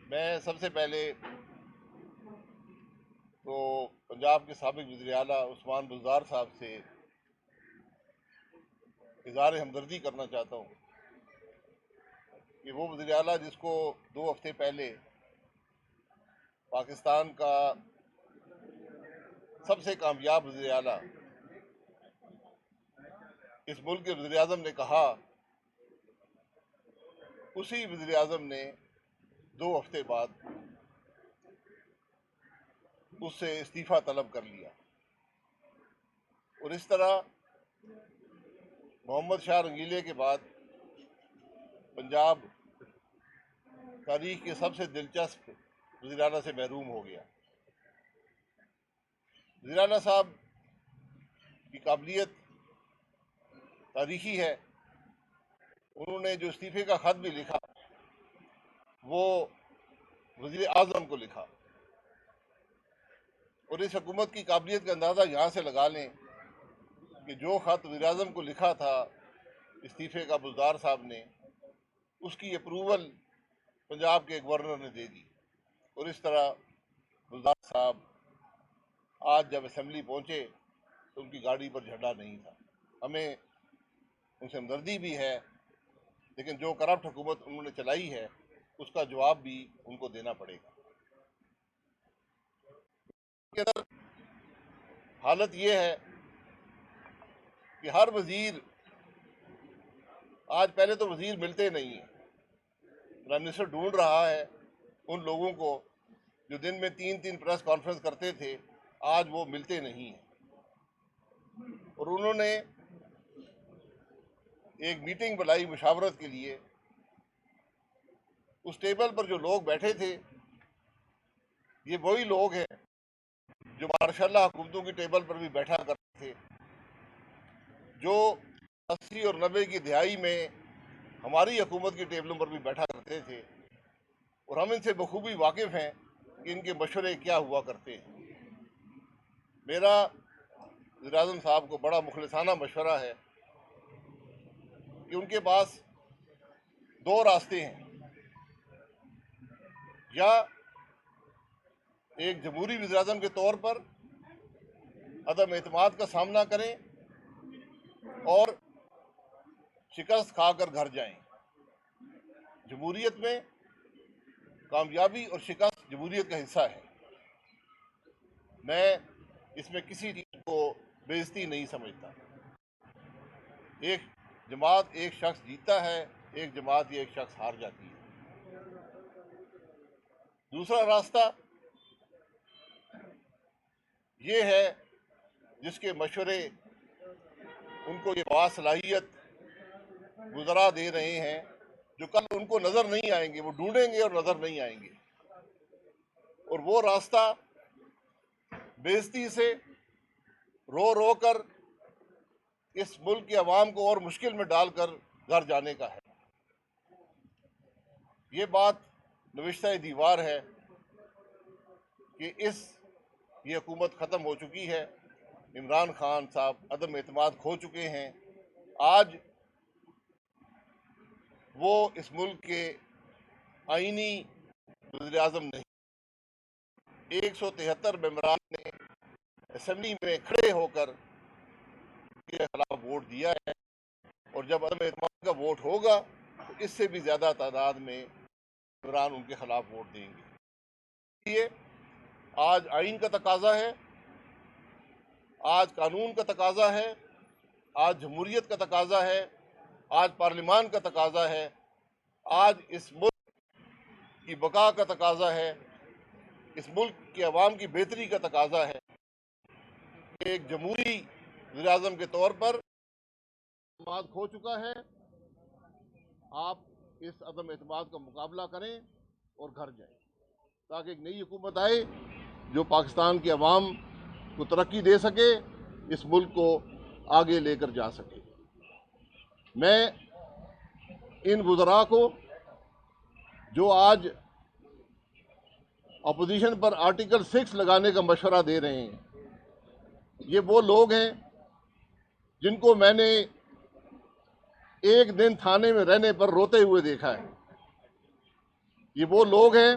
میں سب سے پہلے تو پنجاب کے سابق وزیر اعلیٰ عثمان بزدار صاحب سے اظہار ہمدردی کرنا چاہتا ہوں کہ وہ وزیر اعلیٰ جس کو 2 ہفتے پہلے پاکستان کا سب سے کامیاب وزیر اعلیٰ اس ملک کے وزیر اعظم نے کہا، اسی وزیر اعظم نے 2 ہفتے بعد اس سے استعفیٰ طلب کر لیا۔ اور اس طرح محمد شاہ رنگیلے کے بعد پنجاب تاریخ کے سب سے دلچسپ وزیر اعلیٰ سے محروم ہو گیا۔ وزیر اعلیٰ صاحب کی قابلیت تاریخی ہے۔ انہوں نے جو استعفے کا خط بھی لکھا وہ وزیر اعظم کو لکھا، اور اس حکومت کی قابلیت کا اندازہ یہاں سے لگا لیں کہ جو خط وزیر اعظم کو لکھا تھا استعفے کا بزدار صاحب نے، اس کی اپروول پنجاب کے گورنر نے دے دی۔ اور اس طرح بزدار صاحب آج جب اسمبلی پہنچے تو ان کی گاڑی پر جھنڈا نہیں تھا۔ ہمیں ان سے ہمدردی بھی ہے، لیکن جو کرپٹ حکومت انہوں نے چلائی ہے اس کا جواب بھی ان کو دینا پڑے گا۔ حالت یہ ہے کہ ہر وزیر آج، پہلے تو وزیر ملتے نہیں ہیں، پرائم منسٹر ڈھونڈ رہا ہے ان لوگوں کو جو دن میں 3 پریس کانفرنس کرتے تھے، آج وہ ملتے نہیں ہیں۔ اور انہوں نے ایک میٹنگ بلائی مشاورت کے لیے۔ اس ٹیبل پر جو لوگ بیٹھے تھے یہ وہی لوگ ہیں جو ماشاء اللہ حکومتوں کی ٹیبل پر بھی بیٹھا کرتے تھے، جو 80 اور 90 کی دہائی میں ہماری حکومت کی ٹیبلوں پر بھی بیٹھا کرتے تھے، اور ہم ان سے بخوبی واقف ہیں کہ ان کے مشورے کیا ہوا کرتے ہیں۔ میرا وزیر اعظم صاحب کو بڑا مخلصانہ مشورہ ہے کہ ان کے پاس 2 راستے ہیں، یا ایک جمہوری وزیر اعظم کے طور پر عدم اعتماد کا سامنا کریں اور شکست کھا کر گھر جائیں۔ جمہوریت میں کامیابی اور شکست جمہوریت کا حصہ ہے۔ میں اس میں کسی چیز کو بے عزتی نہیں سمجھتا۔ ایک جماعت ایک شخص جیتتا ہے، ایک جماعت ایک شخص ہار جاتی ہے۔ دوسرا راستہ یہ ہے جس کے مشورے ان کو یہ باصلاحیت وزراء دے رہے ہیں، جو کل ان کو نظر نہیں آئیں گے، وہ ڈھونڈیں گے اور نظر نہیں آئیں گے۔ اور وہ راستہ بے عزتی سے رو رو کر اس ملک کے عوام کو اور مشکل میں ڈال کر گھر جانے کا ہے۔ یہ بات نوشتہ دیوار ہے کہ یہ حکومت ختم ہو چکی ہے۔ عمران خان صاحب عدم اعتماد کھو چکے ہیں۔ آج وہ اس ملک کے آئینی وزیر اعظم نہیں۔ 173 ممبران نے اسمبلی میں کھڑے ہو کر کے خلاف ووٹ دیا ہے، اور جب عدم اعتماد کا ووٹ ہوگا تو اس سے بھی زیادہ تعداد میں ممبران ان کے خلاف ووٹ دیں گے۔ اس لیے آج آئین کا تقاضا ہے، آج قانون کا تقاضا ہے، آج جمہوریت کا تقاضا ہے، آج پارلیمان کا تقاضا ہے، آج اس ملک کی بقا کا تقاضا ہے، اس ملک کے عوام کی بہتری کا تقاضا ہے کہ ایک جمہوری وزیر اعظم کے طور پر اعتماد کھو چکا ہے، آپ اس عدم اعتماد کا مقابلہ کریں اور گھر جائیں، تاکہ ایک نئی حکومت آئے جو پاکستان کے عوام کو ترقی دے سکے، اس ملک کو آگے لے کر جا سکے۔ میں ان وزراء کو جو آج اپوزیشن پر آرٹیکل 6 لگانے کا مشورہ دے رہے ہیں، یہ وہ لوگ ہیں جن کو میں نے ایک دن تھانے میں رہنے پر روتے ہوئے دیکھا ہے۔ یہ وہ لوگ ہیں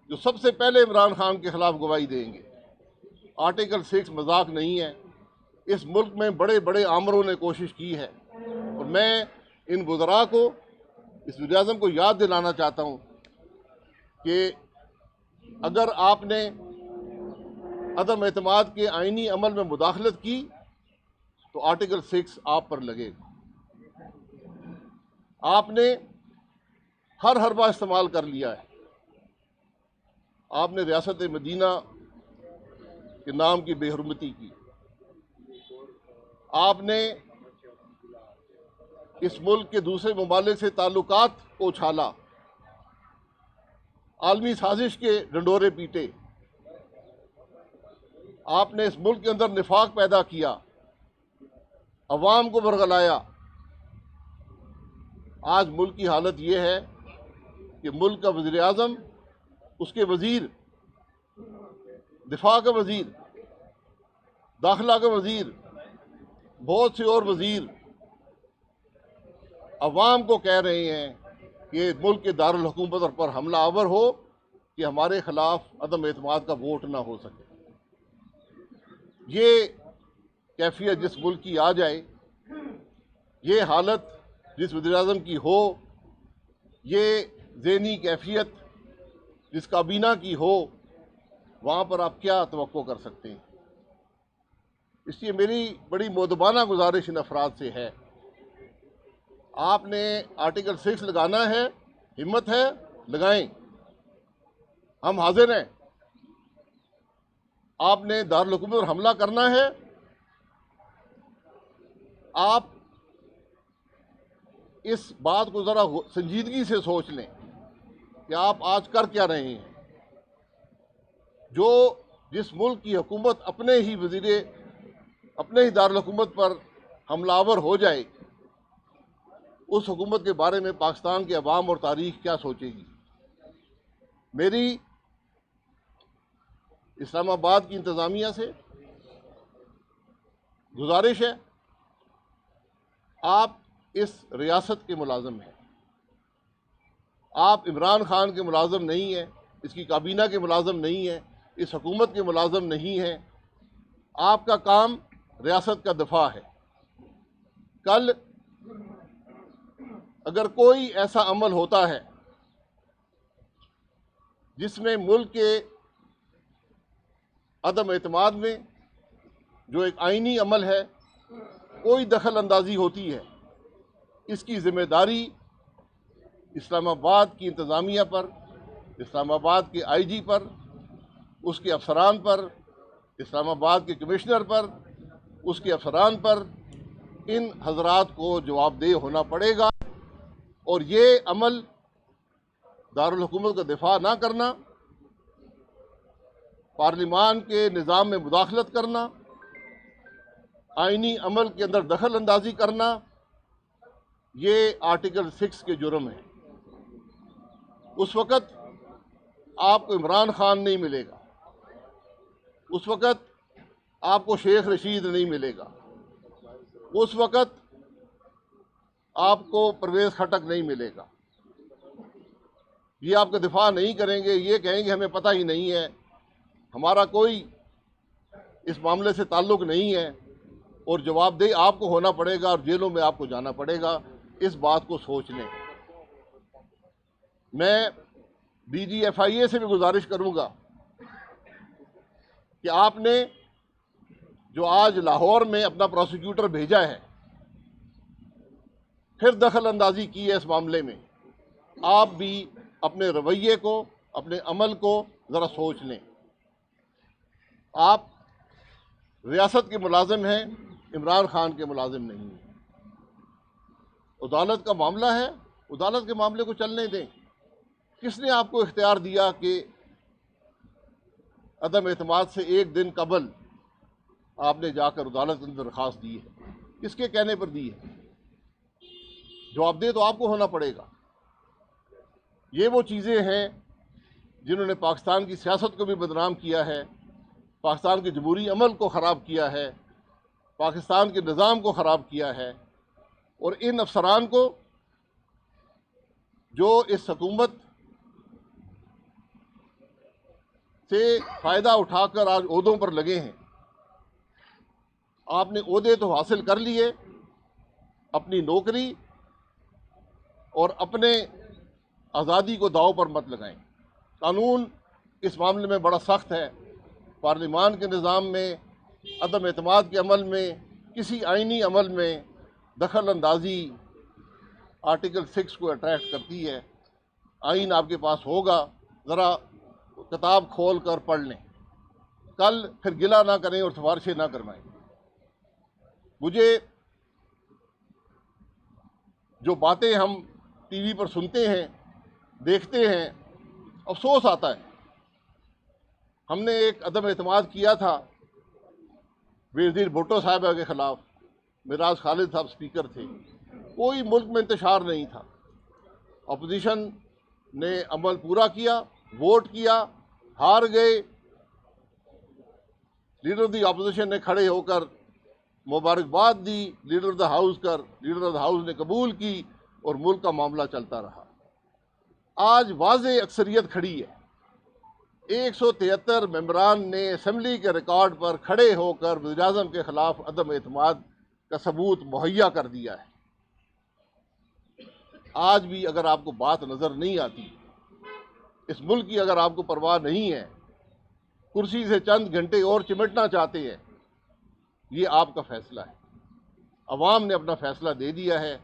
جو سب سے پہلے عمران خان کے خلاف گواہی دیں گے۔ آرٹیکل 6 مذاق نہیں ہے۔ اس ملک میں بڑے بڑے آمروں نے کوشش کی ہے، اور میں ان وزراء کو، اس وزیر اعظم کو یاد دلانا چاہتا ہوں کہ اگر آپ نے عدم اعتماد کے آئینی عمل میں مداخلت کی تو آرٹیکل 6 آپ پر لگے گا۔ آپ نے ہر حربہ استعمال کر لیا ہے۔ آپ نے ریاست مدینہ کے نام کی بے حرمتی کی، آپ نے اس ملک کے دوسرے ممالک سے تعلقات کو اچھالا، عالمی سازش کے ڈنڈورے پیٹے، آپ نے اس ملک کے اندر نفاق پیدا کیا، عوام کو برگلایا۔ آج ملک کی حالت یہ ہے کہ ملک کا وزیر اعظم، اس کے وزیر، دفاع کا وزیر، داخلہ کا وزیر، بہت سے اور وزیر عوام کو کہہ رہے ہیں کہ ملک کے دارالحکومت پر حملہ آور ہو کہ ہمارے خلاف عدم اعتماد کا ووٹ نہ ہو سکے۔ یہ کیفیت جس ملک کی آ جائے، یہ حالت جس وزیر اعظم کی ہو، یہ ذہنی کیفیت جس کابینہ کی ہو، وہاں پر آپ کیا توقع کر سکتے ہیں؟ اس لیے میری بڑی مؤدبانہ گزارش ان افراد سے ہے، آپ نے آرٹیکل 6 لگانا ہے، ہمت ہے لگائیں، ہم حاضر ہیں۔ آپ نے دارالحکومت پر حملہ کرنا ہے، آپ اس بات کو ذرا سنجیدگی سے سوچ لیں کہ آپ آج کر کیا رہے ہیں۔ جس ملک کی حکومت اپنے ہی دارالحکومت پر حملہ آور ہو جائے، اس حکومت کے بارے میں پاکستان کے عوام اور تاریخ کیا سوچے گی؟ میری اسلام آباد کی انتظامیہ سے گزارش ہے، آپ اس ریاست کے ملازم ہیں، آپ عمران خان کے ملازم نہیں ہیں، اس کی کابینہ کے ملازم نہیں ہیں، اس حکومت کے ملازم نہیں ہیں۔ آپ کا کام ریاست کا دفاع ہے۔ کل اگر کوئی ایسا عمل ہوتا ہے جس میں ملک کے عدم اعتماد میں، جو ایک آئینی عمل ہے، کوئی دخل اندازی ہوتی ہے، اس کی ذمہ داری اسلام آباد کی انتظامیہ پر، اسلام آباد کے آئی جی پر، اس کے افسران پر، اسلام آباد کے کمشنر پر، اس کے افسران پر، ان حضرات کو جواب دہ ہونا پڑے گا۔ اور یہ عمل دارالحکومت کا دفاع نہ کرنا، پارلیمان کے نظام میں مداخلت کرنا، آئینی عمل کے اندر دخل اندازی کرنا، یہ آرٹیکل 6 کے جرم ہے۔ اس وقت آپ کو عمران خان نہیں ملے گا، اس وقت آپ کو شیخ رشید نہیں ملے گا، اس وقت آپ کو پرویز خٹک نہیں ملے گا۔ یہ آپ کا دفاع نہیں کریں گے، یہ کہیں گے ہمیں پتہ ہی نہیں ہے، ہمارا کوئی اس معاملے سے تعلق نہیں ہے، اور جواب دہ آپ کو ہونا پڑے گا اور جیلوں میں آپ کو جانا پڑے گا۔ اس بات کو سوچ لیں۔ میں ڈی جی ایف آئی اے سے بھی گزارش کروں گا کہ آپ نے جو آج لاہور میں اپنا پروسیکیوٹر بھیجا ہے، پھر دخل اندازی کی ہے اس معاملے میں، آپ بھی اپنے رویے کو، اپنے عمل کو ذرا سوچ لیں۔ آپ ریاست کے ملازم ہیں، عمران خان کے ملازم نہیں ہیں۔ عدالت کا معاملہ ہے، عدالت کے معاملے کو چلنے دیں۔ کس نے آپ کو اختیار دیا کہ عدم اعتماد سے ایک دن قبل آپ نے جا کر عدالت کے اندر درخواست دی ہے؟ کس کے کہنے پر دی ہے؟ جواب دہ تو آپ کو ہونا پڑے گا۔ یہ وہ چیزیں ہیں جنہوں نے پاکستان کی سیاست کو بھی بدنام کیا ہے، پاکستان کے جمہوری عمل کو خراب کیا ہے، پاکستان کے نظام کو خراب کیا ہے، اور ان افسران کو جو اس حکومت سے فائدہ اٹھا کر آج عہدوں پر لگے ہیں. آپ نے عہدے تو حاصل کر لیے، اپنی نوکری اور اپنے آزادی کو داؤ پر مت لگائیں. قانون اس معاملے میں بڑا سخت ہے. پارلیمان کے نظام میں، عدم اعتماد کے عمل میں، کسی آئینی عمل میں دخل اندازی آرٹیکل 6 کو اٹریکٹ کرتی ہے. آئین آپ کے پاس ہوگا، ذرا کتاب کھول کر پڑھ لیں. کل پھر گلہ نہ کریں اور سفارشیں نہ کروائیں. مجھے جو باتیں ہم ٹی وی پر سنتے ہیں، دیکھتے ہیں، افسوس آتا ہے. ہم نے ایک عدم اعتماد کیا تھا وزیر بھٹو صاحبہ کے خلاف. میراج خالد صاحب اسپیکر تھے. کوئی ملک میں انتشار نہیں تھا. اپوزیشن نے عمل پورا کیا، ووٹ کیا، ہار گئے. لیڈر آف دی اپوزیشن نے کھڑے ہو کر مبارکباد دی، leader of the house leader of the house نے قبول کی اور ملک کا معاملہ چلتا رہا. آج واضح اکثریت کھڑی ہے. 173 ممبران نے اسمبلی کے ریکارڈ پر کھڑے ہو کر وزیر اعظم کے خلاف عدم اعتماد کا ثبوت مہیا کر دیا ہے. آج بھی اگر آپ کو بات نظر نہیں آتی، اس ملک کی اگر آپ کو پرواہ نہیں ہے، کرسی سے چند گھنٹے اور چمٹنا چاہتے ہیں، یہ آپ کا فیصلہ ہے. عوام نے اپنا فیصلہ دے دیا ہے.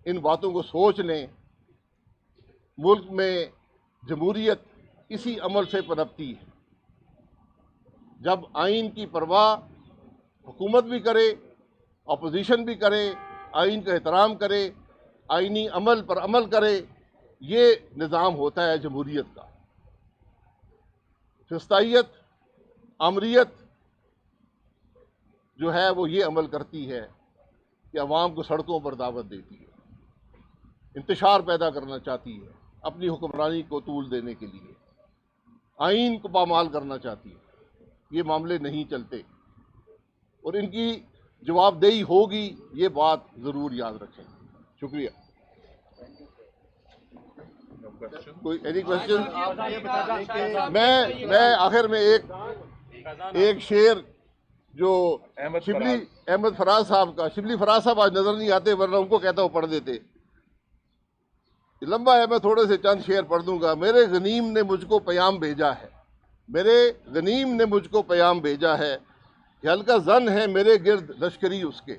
ان باتوں کو سوچ لیں. ملک میں جمہوریت اسی عمل سے پنپتی ہے. جب آئین کی پرواہ حکومت بھی کرے، اپوزیشن بھی کرے، آئین کا احترام کرے، آئینی عمل پر عمل کرے، یہ نظام ہوتا ہے جمہوریت کا. فسطائیت، آمریت جو ہے وہ یہ عمل کرتی ہے کہ عوام کو سڑکوں پر دعوت دیتی ہے، انتشار پیدا کرنا چاہتی ہے، اپنی حکمرانی کو طول دینے کے لیے آئین کو پامال کرنا چاہتی ہے. یہ معاملے نہیں چلتے اور ان کی جواب دہی ہوگی، یہ بات ضرور یاد رکھیں. شکریہ. کوئی اینی کوشچن؟ میں آخر میں ایک شعر جو شبلی احمد فراز صاحب کا، شبلی فراز صاحب آج نظر نہیں آتے ورنہ ان کو کہتا ہوں پڑھ دیتے. لمبا ہے، میں تھوڑے سے چند شعر پڑھ دوں گا. میرے غنیم نے مجھ کو پیام بھیجا ہے، میرے غنیم نے مجھ کو پیام بھیجا ہے، کہ ہلکا زن ہے میرے گرد لشکری اس کے.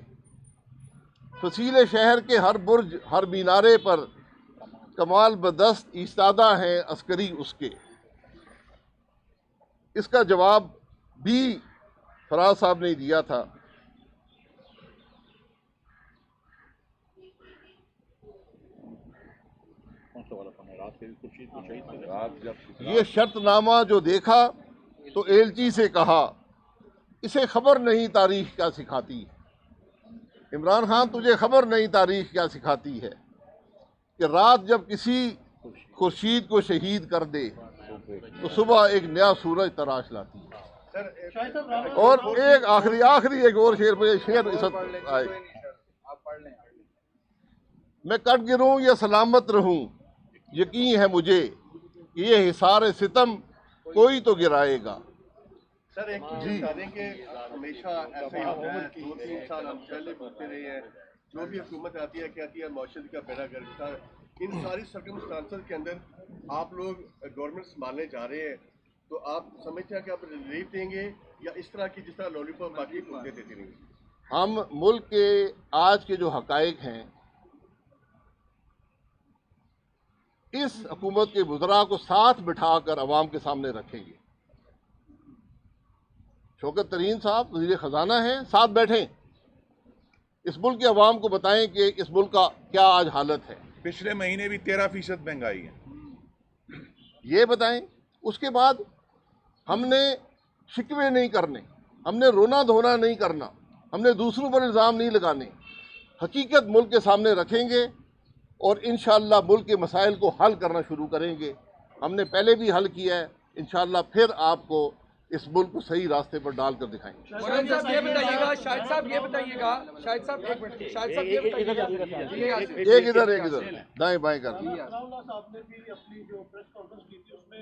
فصیل شہر کے ہر برج ہر مینارے پر کمال بدست ایستادہ ہیں عسکری اس کے. اس کا جواب بھی فراز صاحب نے دیا تھا. یہ شرط نامہ جو دیکھا تو ایلچی سے کہا، اسے خبر نہیں تاریخ کیا سکھاتی ہے. عمران خان تجھے خبر نہیں تاریخ کیا سکھاتی ہے، کہ رات جب کسی خورشید کو شہید کر دے تو صبح ایک نیا سورج تراش لاتی ہے. اور ایک آخری ایک اور شعر اس وقت آئے. میں کٹ گروں یا سلامت رہوں، یقین ہے مجھے کہ یہ حصار ستم کوئی تو گرائے گا. سر ایک چیز بتا دیں کہ ہمیشہ ایسا ہی ہوتا ہے. 2-3 سال ہم پہلے بولتے رہے ہیں، جو بھی حکومت آتی ہے کہتی ہے معاشرت کا بیڑا گرک. ان ساری سرکمسٹانسز کے اندر آپ لوگ گورنمنٹ سنبھالنے جا رہے ہیں، تو آپ سمجھتے ہیں کہ آپ ریلیف دیں گے یا اس طرح کی جس طرح لولی پاپ باقی حکومتیں دیتی رہیں گی؟ ہم ملک کے آج کے جو حقائق ہیں، اس حکومت کے وزراء کو ساتھ بٹھا کر عوام کے سامنے رکھیں گے. شوکت ترین صاحب وزیر خزانہ ہیں، ساتھ بیٹھیں، اس ملک کے عوام کو بتائیں کہ اس ملک کا کیا آج حالت ہے. پچھلے مہینے بھی 13% مہنگائی ہے، یہ بتائیں. اس کے بعد ہم نے شکوے نہیں کرنے، ہم نے رونا دھونا نہیں کرنا، ہم نے دوسروں پر الزام نہیں لگانے. حقیقت ملک کے سامنے رکھیں گے اور انشاءاللہ ملک کے مسائل کو حل کرنا شروع کریں گے. ہم نے پہلے بھی حل کیا ہے، انشاءاللہ پھر آپ کو اس ملک کو صحیح راستے پر ڈال کر دکھائیں گے. مولانا صاحب یہ بتائیے گا، شاہد صاحب یہ بتائیے گا، شاہد صاحب ایک منٹ، شاہد صاحب یہ بتائیے گا، ایک ادھر دائیں بائیں کر. راؤلہ صاحب نے بھی اپنی جو پریس کانفرنس کی تھی اس میں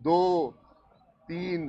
2, 3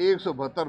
172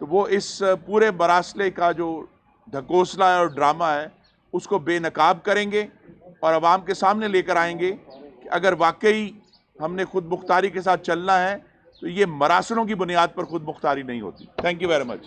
تو وہ اس پورے مراسلے کا جو ڈھکوسلا ہے اور ڈرامہ ہے اس کو بے نقاب کریں گے اور عوام کے سامنے لے کر آئیں گے کہ اگر واقعی ہم نے خود مختاری کے ساتھ چلنا ہے تو یہ مراسلوں کی بنیاد پر خود مختاری نہیں ہوتی. Thank you very much.